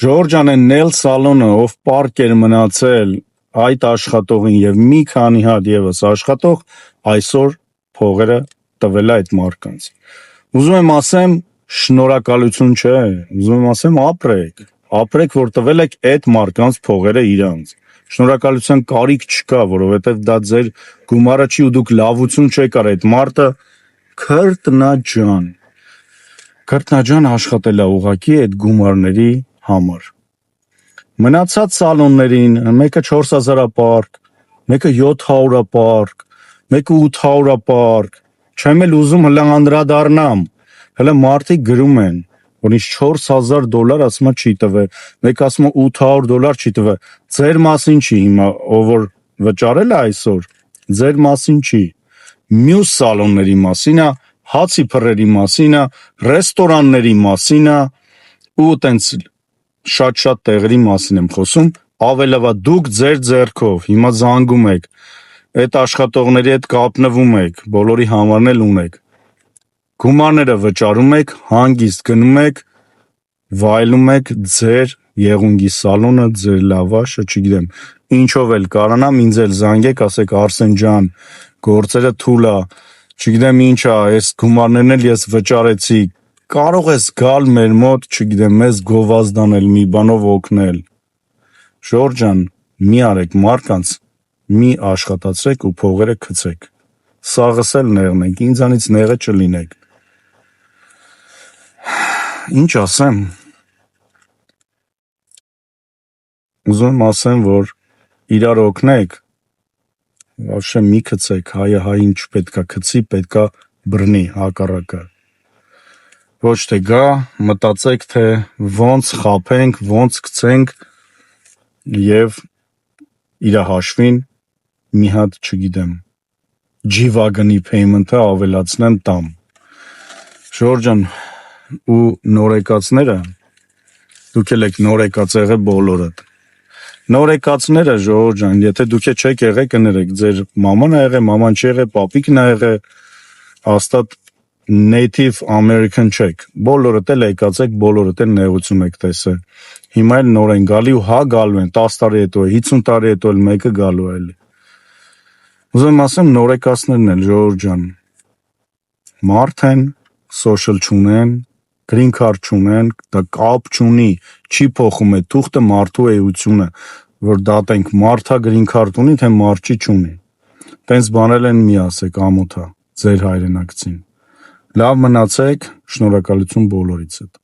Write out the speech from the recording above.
Ժորժան են Նել Սալոնը, ով պարկ էր մնացել այդ աշխատողին եւ մի քանի հատ եւս աշխատող, այսօր փողերը տվել է այդ մարկանց։ Ուզում եմ ասեմ, շնորհակալություն չէ, ուզում եմ ասեմ ապրեք, որ տվել եք այդ մարկանց փողերը իրանց։ Շնորհակալության կարիք չկա, որովհետեւ դա ձեր գումարը չի ու դուք լավություն չեք արել։ Այդ մարդը քրտնաջան աշխատել է ուղակի այդ գումարների համար։ Մնացած սալոններին, մեկը 4000-ա պարկ, մեկը 700-ա պարկ, մեկը 800-ա պարկ, չեմ էլ ուզում հլա անդրադառնամ, հլա մարդիկ գրում են, որ ինձ $4000 ասма չի տվել, մեկ ասում է $800 չի տվել, ձեր մասին չի հիմա, ով որ վճարել է այսօր, ձեր մասին չի, մյուս սալոնների մասին է, հացի փռերի մասին է, ռեստորանների մասին է ու տենց շատ տեղերի մասին եմ խոսում, ավելավա դուք ձեր ձեռքով հիմա զանգում եք, այդ աշխատողների հետ կապնվում եք, բոլորի համարն էլ ունեք, գումարները վճարում եք, հանգիստ գնում եք, վայելում եք ձեր եղունգի սալոնը, ձեր լավաշը, չգիտեմ, ինչով էլ կարանամ, ինձ էլ զանգեք, ասեք Արսեն ջան, գործերը թույլ է, չգիտեմ ինչ է, այս գումարներն էլ ես վճարեցի, կարող ես գալ մեր մոտ, չգիտեմ, մեզ գովազդանել, մի բանով օգնել։ Ժորժան, մի արեք մարկանց, մի աշխատացրեք ու փողերը գցեք։ Սաղս էլ նեղնենք, ինձանից նեղը չլինեք։ Ինչ ասեմ։ Ուզում եմ ասեմ, որ իրար օգնեք, вообще մի գցեք, հայը հային չպետքա գցի, պետքա բռնի հակառակը։ Ոչ թե գա, մտածեք, թե ոնց խաբենք, ոնց գցենք եւ իրա հաշվին մի հատ, չգիտեմ, G-Wagon-ի payment-ը ավելացնեմ տամ։ Ժորժան ու նորեկացները, դուք էլ եք նորեկած եղել բոլորդ։ Նորեկացները, Ժորժան, եթե դուք չեք եղել, կներեք, ձեր մաման ա եղել, մաման չի եղել, պապիկն ա եղել, հաստատ native American չեք, բոլորդ էլ եկած եք, բոլորդ էլ նեղություն եք տեսել, հիմա էլ նոր են գալի ու հա գալու են, 10 տարի հետո, 50 տարի հետո էլ մեկը գալու է էլի, ուզում եմ ասեմ նորեկացներն էլ, Ժորժան, մարդ են, social չունեն, green card չունեն, դա կապ չունի, չի փոխում է թուղթը մարդու էությունը, որ դատենք մարդա green card ունի, թե մարդ չունի, տենց բանել են մի ասեք ամոթա, ձեր հայրենակցին, լավ մնացեք, շնորհակալություն բոլորիցդ։